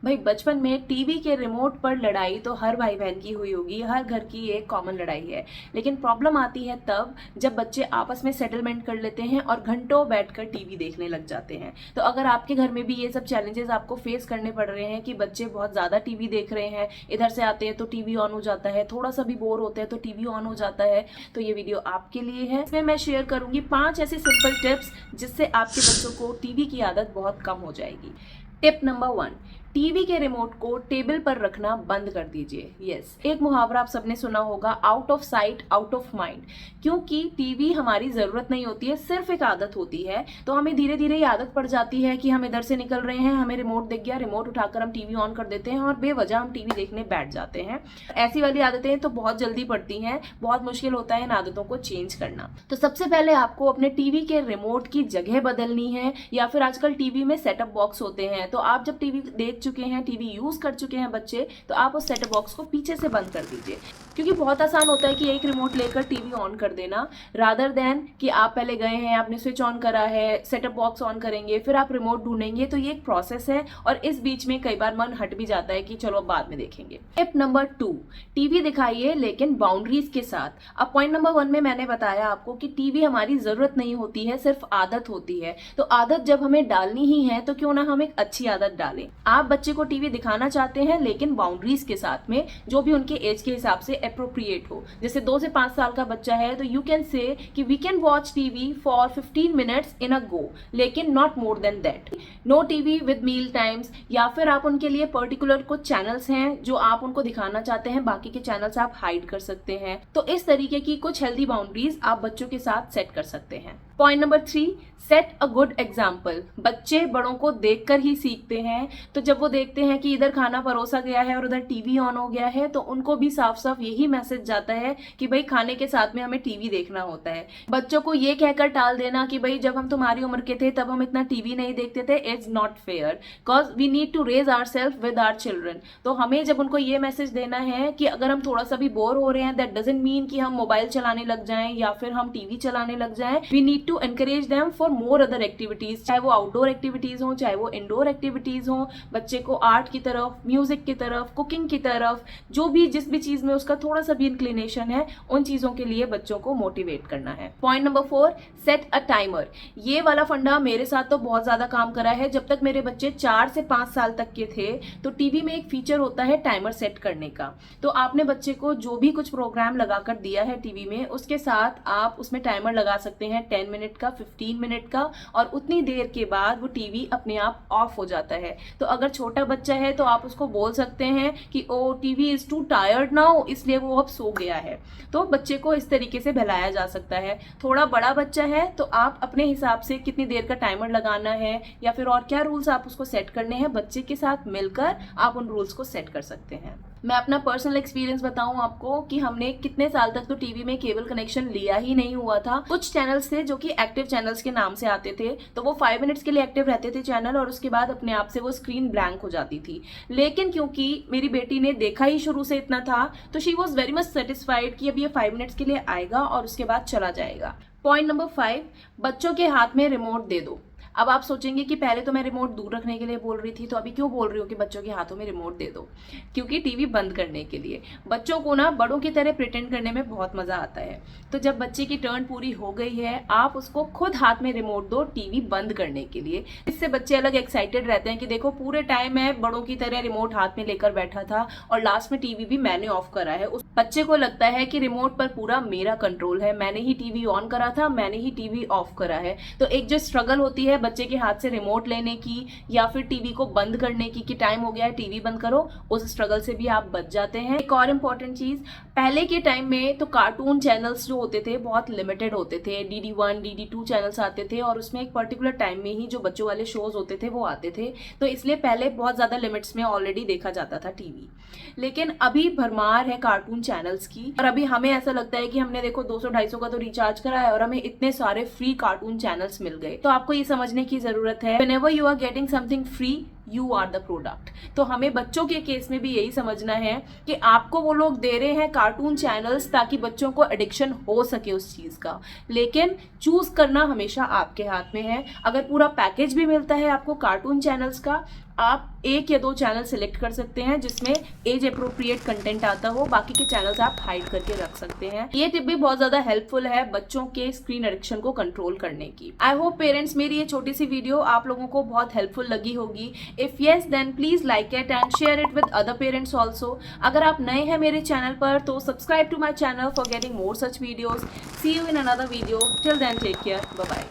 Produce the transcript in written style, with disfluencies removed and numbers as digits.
भाई बचपन में टीवी के रिमोट पर लड़ाई तो हर भाई बहन की हुई होगी, हर घर की एक कॉमन लड़ाई है। लेकिन प्रॉब्लम आती है तब जब बच्चे आपस में सेटलमेंट कर लेते हैं और घंटों बैठकर टीवी देखने लग जाते हैं। तो अगर आपके घर में भी ये सब चैलेंजेस आपको फेस करने पड़ रहे हैं कि बच्चे बहुत ज्यादा टीवी देख रहे हैं, इधर से आते हैं तो टीवी ऑन हो जाता है, थोड़ा सा भी बोर होते हैं तो टीवी ऑन हो जाता है, तो ये वीडियो आपके लिए है। इसमें मैं शेयर करूंगी 5 ऐसे सिंपल टिप्स जिससे आपके बच्चों को टीवी की आदत बहुत कम हो जाएगी। टिप नंबर 1, टीवी के रिमोट को टेबल पर रखना बंद कर दीजिए। यस, एक मुहावरा आप सबने सुना होगा, out of sight out of mind. क्योंकि टीवी हमारी जरूरत नहीं होती है, सिर्फ एक आदत होती है। तो हमें धीरे धीरे ये आदत पड़ जाती है कि हम इधर से निकल रहे हैं, हमें रिमोट दिख गया, रिमोट उठाकर हम टीवी ऑन कर देते हैं और बेवजह हम टीवी देखने बैठ जाते हैं। ऐसी वाली आदतें तो बहुत जल्दी पड़ती हैं, बहुत मुश्किल होता है इन आदतों को चेंज करना। तो सबसे पहले आपको अपने टीवी के रिमोट की जगह बदलनी है, या फिर आजकल टीवी में सेटअप बॉक्स होते हैं, तो आप जब टीवी देख चुके हैं, टीवी यूज कर चुके हैं बच्चे, तो आप उस सेटअप बॉक्स को पीछे से बंद कर दीजिए। क्योंकि बहुत आसान होता है कि एक रिमोट लेकर टीवी ऑन कर देना, रादर देन कि आप पहले गए हैं, आपने स्विच ऑन करा है, सेटअप बॉक्स ऑन करेंगे, फिर आप रिमोट ढूंढेंगे। तो ये एक प्रोसेस है और इस बीच में कई बार मन हट भी जाता है कि चलो बाद में देखेंगे। टिप नंबर 2, टीवी दिखाइए लेकिन बाउंड्रीज के साथ। अब पॉइंट नंबर 1 में मैंने बताया आपको कि टीवी हमारी जरूरत नहीं होती है, सिर्फ आदत होती है। तो आदत जब हमें डालनी ही है तो क्यों ना हम एक अच्छी आदत डालें। आप बच्चे को टीवी दिखाना चाहते हैं लेकिन बाउंड्रीज के साथ में, जो भी उनके एज के हिसाब से अप्रोप्रिएट हो। जैसे 2 से 5 साल का बच्चा है तो यू कैन से कि we can watch TV for 15 minutes in a go, लेकिन not more than that. No TV with meal times, या फिर आप उनके लिए पर्टिकुलर कुछ चैनल्स हैं जो आप उनको दिखाना चाहते हैं, बाकी के चैनल्स आप हाइड कर सकते हैं। तो इस तरीके की कुछ हेल्दी बाउंड्रीज आप बच्चों के साथ सेट कर सकते हैं। Point number 3, set a good example. बच्चे बड़ों को देखकर ही सीखते हैं। तो जब वो देखते हैं कि इधर खाना परोसा गया है और उधर टीवी ऑन हो गया है, तो उनको भी साफ साफ यही मैसेज जाता है कि भाई खाने के साथ में हमें टीवी देखना होता है। बच्चों को ये कहकर टाल देना कि भाई जब हम तुम्हारी उम्र के थे तब हम इतना टीवी नहीं देखते थे, is not fair, because we need to raise our self with our children. तो हमें जब उनको ये मैसेज देना है कि अगर हम थोड़ा सा भी बोर हो रहे हैं, दैट डजंट मीन कि हम मोबाइल चलाने लग जाएं या फिर हम टीवी चलाने लग जाएं। We need to encourage them for more other activities, चाहे वो आउटडोर एक्टिविटीज हो, चाहे वो इंडोर एक्टिविटीज हो। बच्चे को आर्ट की तरफ, म्यूजिक की तरफ, कुकिंग की तरफ, जो भी जिस भी चीज में उसका थोड़ा सा भी इंक्लिनेशन है, उन चीजों के लिए बच्चों को मोटिवेट करना है। Point number 4, set a timer. ये वाला फंडा मेरे साथ तो बहुत ज्यादा काम करा है। जब तक मेरे बच्चे 4 से 5 साल तक के थे तो टीवी में एक फीचर होता है टाइमर सेट करने का। तो आपने बच्चे को जो भी कुछ प्रोग्राम लगाकर दिया है टीवी में, उसके साथ आप उसमें टाइमर लगा सकते हैं, 10 मिनट का, 15 मिनट का, और उतनी देर के बाद वो टीवी अपने आप ऑफ हो जाता है। तो अगर छोटा बच्चा है तो आप उसको बोल सकते हैं कि oh TV is too tired now, इसलिए वो अब सो गया है। तो बच्चे को इस तरीके से बहलाया जा सकता है। थोड़ा बड़ा बच्चा है तो आप अपने हिसाब से कितनी देर का टाइमर लगाना है या फिर और क्या रूल्स आप उसको सेट करने हैं, बच्चे के साथ मिलकर आप उन रूल्स को सेट कर सकते हैं। मैं अपना पर्सनल एक्सपीरियंस बताऊं आपको कि हमने कितने साल तक तो टीवी में केबल कनेक्शन लिया ही नहीं हुआ था। कुछ चैनल्स थे जो कि एक्टिव चैनल्स के नाम से आते थे, तो वो 5 मिनट्स के लिए एक्टिव रहते थे चैनल और उसके बाद अपने आप से वो स्क्रीन ब्लैंक हो जाती थी। लेकिन क्योंकि मेरी बेटी ने देखा ही शुरू से इतना था, तो she was very much satisfied कि अब ये 5 मिनट्स के लिए आएगा और उसके बाद चला जाएगा। पॉइंट नंबर 5, बच्चों के हाथ में रिमोट दे दो। अब आप सोचेंगे कि पहले तो मैं रिमोट दूर रखने के लिए बोल रही थी, तो अभी क्यों बोल रही हूँ कि बच्चों के हाथों में रिमोट दे दो? क्योंकि टीवी बंद करने के लिए। बच्चों को ना बड़ों की तरह प्रिटेंड करने में बहुत मजा आता है। तो जब बच्चे की टर्न पूरी हो गई है, आप उसको खुद हाथ में रिमोट दो टीवी बंद करने के लिए। इससे बच्चे अलग एक्साइटेड रहते हैं कि देखो पूरे टाइम मैं बड़ों की तरह रिमोट हाथ में लेकर बैठा था और लास्ट में टीवी भी मैंने ऑफ करा है। उस बच्चे को लगता है कि रिमोट पर पूरा मेरा कंट्रोल है, मैंने ही टीवी ऑन करा था, मैंने ही टीवी ऑफ करा है। तो एक जो स्ट्रगल होती है बच्चे के हाथ से रिमोट लेने की या फिर टीवी को बंद करने की कि टाइम हो गया है टीवी बंद करो, उस स्ट्रगल से भी आप बच जाते हैं। एक और इम्पोर्टेंट चीज, पहले के टाइम में तो कार्टून चैनल्स जो होते थे बहुत लिमिटेड होते थे। DD1, DD2 चैनल्स आते थे और उसमें एक पर्टिकुलर टाइम में ही जो बच्चों वाले शोज होते थे वो आते थे, तो इसलिए पहले बहुत ज्यादा लिमिट्स में ऑलरेडी देखा जाता था टीवी। लेकिन अभी भरमार है कार्टून चैनल्स की, और अभी हमें ऐसा लगता है कि हमने देखो 200-250 का तो रिचार्ज करा है और हमें इतने सारे फ्री कार्टून चैनल्स मिल गए। तो आपको ये समझने की जरूरत है, whenever you are getting something free, you are the product. तो हमें बच्चों के केस में भी यही समझना है कि आपको वो लोग दे रहे हैं कार्टून चैनल्स ताकि बच्चों को एडिक्शन हो सके उस चीज़ का, लेकिन चूज करना हमेशा आपके हाथ में है। अगर पूरा पैकेज भी मिलता है आपको कार्टून चैनल्स का, आप 1 या 2 चैनल सिलेक्ट कर सकते हैं जिसमें एज अप्रोप्रिएट कंटेंट आता हो, बाकी के चैनल्स आप हाइड करके रख सकते हैं। ये टिप भी बहुत ज्यादा हेल्पफुल है बच्चों के स्क्रीन एडिक्शन को कंट्रोल करने की। आई होप पेरेंट्स मेरी ये छोटी सी वीडियो आप लोगों को बहुत हेल्पफुल लगी होगी। If yes then please like it and share it with other parents also. अगर आप नए हैं मेरे चैनल पर तो subscribe to my channel for getting more such videos. See you in another video, till then take care, bye bye.